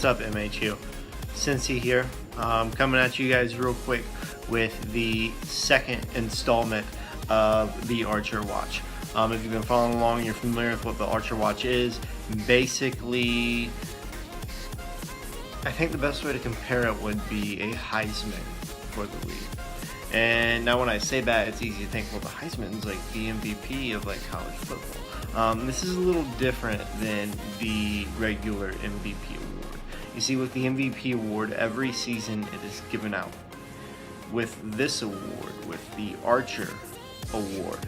up, MHU? Cincy here, coming at you guys real quick with the second installment of the Archer Watch. If you've been following along, you're familiar with what the Archer Watch is. Basically, I think the best way to compare it would be a Heisman for the league. And now when I say that, it's easy to think, well, the Heisman is like the MVP of like college football. This is a little different than the regular MVP award. You see, with the MVP award, every season it is given out. With this award, with the Archer award,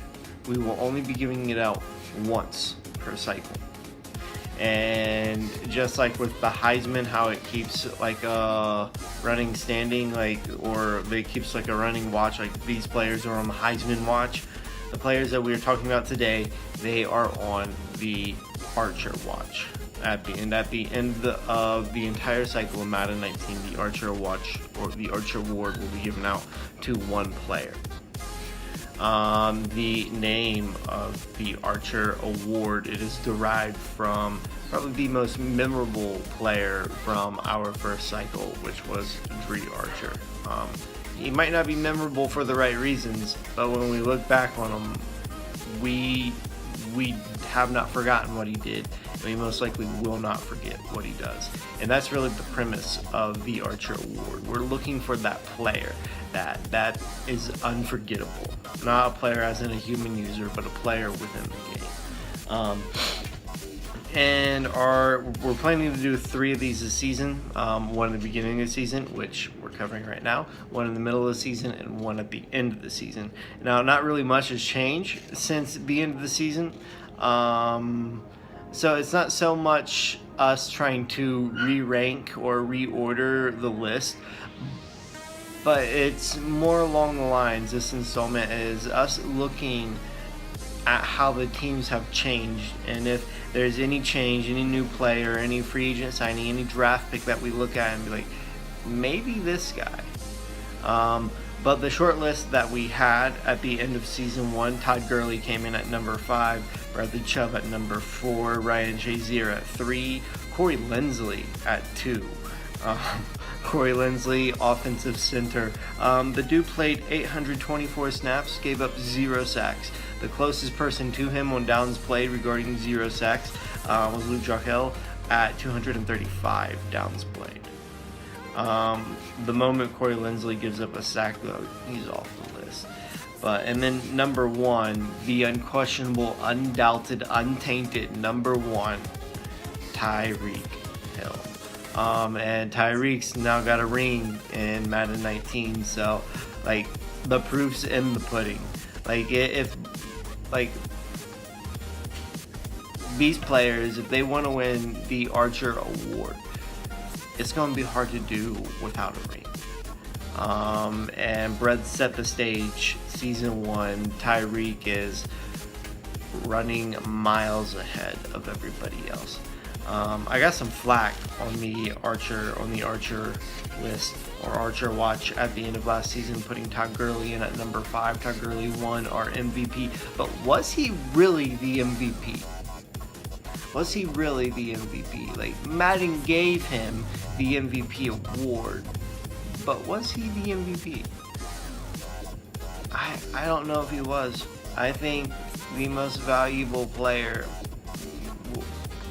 we will only be giving it out once per cycle. And just like with the Heisman, how it keeps like a running standing, like, or it keeps like a running watch, like these players are on the Heisman watch. The players that we are talking about today, they are on the Archer watch. At the end of the entire cycle of Madden 19, the Archer watch, or the Archer award, will be given out to one player. The name of the Archer award, it is derived from probably the most memorable player from our first cycle, which was Dre Archer. He might not be memorable for the right reasons, but when we look back on him, we have not forgotten what he did. We most likely will not forget what he does. And that's really the premise of the Archer Award. We're looking for that player that is unforgettable. Not a player as in a human user, but a player within the game. And we're planning to do 3 of these this season. One at the beginning of the season, which we're covering right now, one in the middle of the season, and one at the end of the season. Now, not really much has changed since the end of the season. So it's not so much us trying to re-rank or reorder the list, but it's more along the lines, this installment is us looking at how the teams have changed, and if there's any change, any new player, any free agent signing, any draft pick that we look at and be like, maybe this guy. But the short list that we had at the end of season 1, Todd Gurley came in at number 5, Bradley Chubb at number 4, Ryan Shazier at 3, Corey Linsley at 2. Corey Linsley, offensive center. The dude played 824 snaps, gave up 0 sacks. The closest person to him on downs played regarding 0 sacks was Luke Jokel at 235 downs played. The moment Corey Linsley gives up a sack, though, he's off the list. And then number 1, the unquestionable, undoubted, untainted number 1, Tyreek Hill. And Tyreek's now got a ring in Madden 19, so like the proof's in the pudding. Like if these players, if they want to win the Archer Award, it's going to be hard to do without a ring. And Brett set the stage. Season 1, Tyreek is running miles ahead of everybody else. I got some flack on the Archer list or Archer watch at the end of last season, putting Todd Gurley in at number 5. Todd Gurley won our MVP, but was he really the MVP? Was he really the MVP? Like, Madden gave him the MVP award, but was he the MVP? I don't know if he was. I think the most valuable player,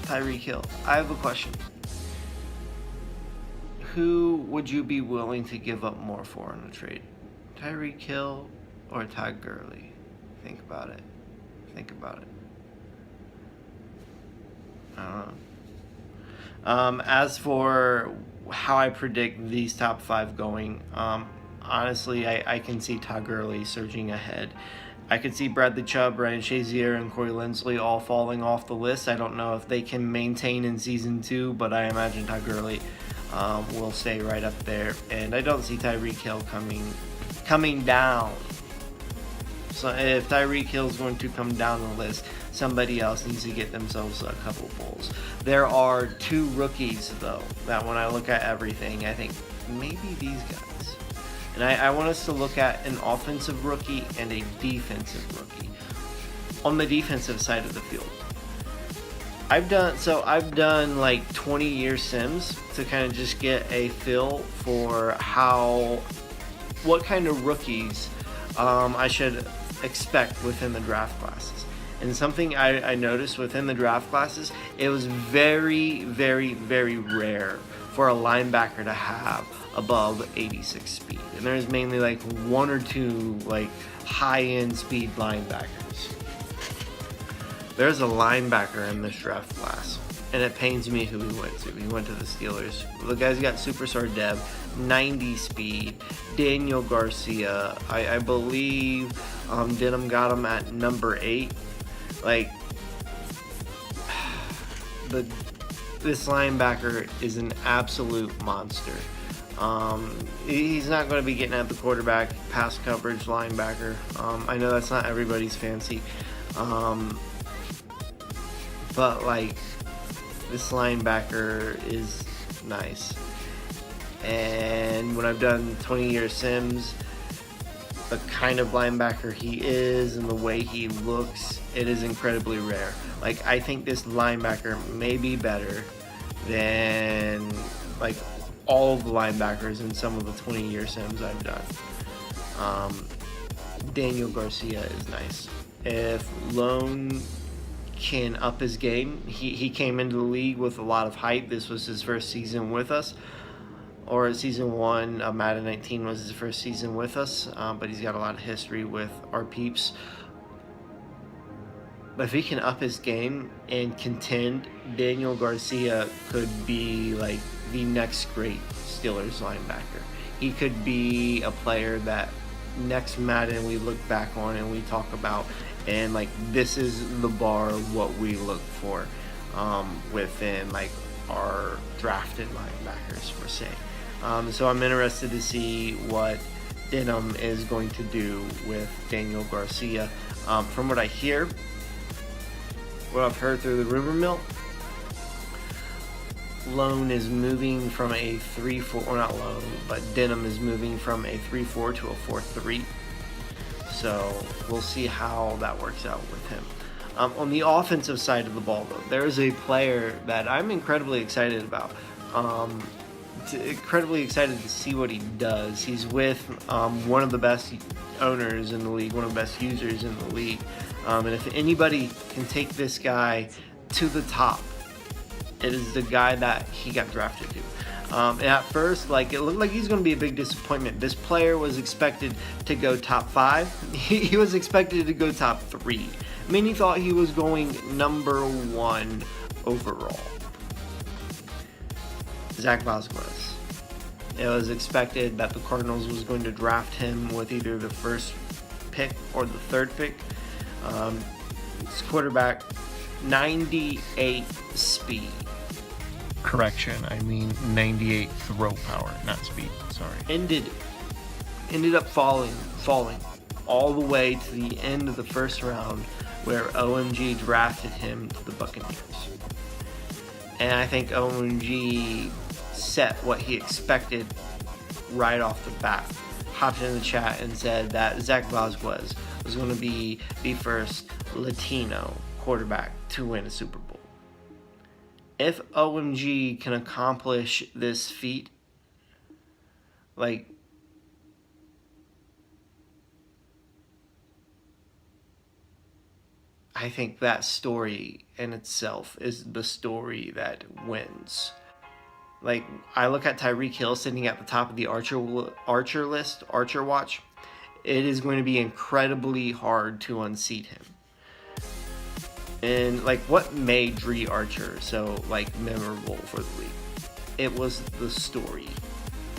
Tyreek Hill. I have a question. Who would you be willing to give up more for in a trade? Tyreek Hill or Todd Gurley? Think about it. Think about it. I don't know. As for how I predict these top 5 going, honestly, I can see Todd Gurley surging ahead. I could see Bradley Chubb, Ryan Shazier, and Corey Linsley all falling off the list. I don't know if they can maintain in season 2, but I imagine Todd Gurley will stay right up there. And I don't see Tyreek Hill coming down. So if Tyreek Hill is going to come down the list, somebody else needs to get themselves a couple bowls. There are 2 rookies, though, that when I look at everything, I think maybe these guys. And I want us to look at an offensive rookie and a defensive rookie. On the defensive side of the field, I've done like 20-year sims to kind of just get a feel for what kind of rookies I should expect within the draft classes. And something I noticed within the draft classes, it was very, very, very rare for a linebacker to have above 86 speed. And there's mainly like one or two like high-end speed linebackers. There's a linebacker in this draft class, and it pains me who he went to. He went to the Steelers. The guy's got superstar dev, 90 speed, Daniel Garcia. I believe Denim got him at number 8. Like, this linebacker is an absolute monster. He's not going to be getting at the quarterback, pass coverage linebacker. I know that's not everybody's fancy. But like, this linebacker is nice. And when I've done 20-year sims, the kind of linebacker he is and the way he looks, it is incredibly rare. Like, I think this linebacker may be better than like all of the linebackers in some of the 20-year sims I've done. Daniel Garcia is nice. If Lone can up his game, he came into the league with a lot of hype. This was his first season with us, or season 1 of Madden 19 was his first season with us, but he's got a lot of history with our peeps. But if he can up his game and contend, Daniel Garcia could be like the next great Steelers linebacker. He could be a player that next Madden we look back on and we talk about, and like, this is the bar of what we look for within like our drafted linebackers per se. So I'm interested to see what Denim is going to do with Daniel Garcia. From what I hear, what I've heard through the rumor mill, Lone is moving from a 3-4, or not Lone, but Denim is moving from a 3-4 to a 4-3. So we'll see how that works out with him. On the offensive side of the ball, though, there is a player that I'm incredibly excited about. Incredibly excited to see what he does. He's with one of the best owners in the league, one of the best users in the league. And if anybody can take this guy to the top, it is the guy that he got drafted to. And at first, like, it looked like he's going to be a big disappointment. This player was expected to go top 5. He was expected to go top 3. Many thought he was going number 1 overall. Zach Vasquez. It was expected that the Cardinals was going to draft him with either the first pick or the third pick. His quarterback, 98 speed. Correction, I mean 98 throw power, not speed. Sorry. Ended up falling all the way to the end of the first round, where OMG drafted him to the Buccaneers. And I think OMG set what he expected right off the bat. Hopped in the chat and said that Zach Vasquez was going to be the first Latino quarterback to win a Super Bowl. If OMG can accomplish this feat, like, I think that story in itself is the story that wins. Like, I look at Tyreek Hill sitting at the top of the Archer watch. It is going to be incredibly hard to unseat him. And like, what made Dre Archer so like memorable for the league? It was the story.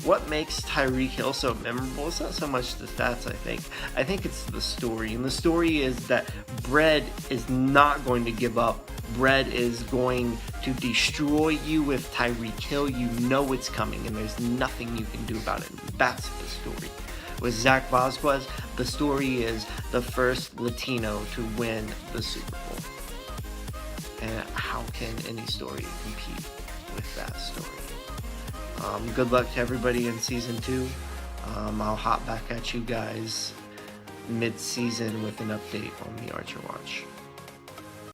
What makes Tyreek Hill so memorable? It's not so much the stats, I think it's the story. And the story is that Bread is not going to give up. Bread is going to destroy you with Tyreek Hill. You know it's coming, and there's nothing you can do about it. That's the story. With Zach Vasquez, the story is the first Latino to win the Super Bowl. And how can any story compete with that story? Good luck to everybody in Season 2. I'll hop back at you guys mid-season with an update on the Archer Watch.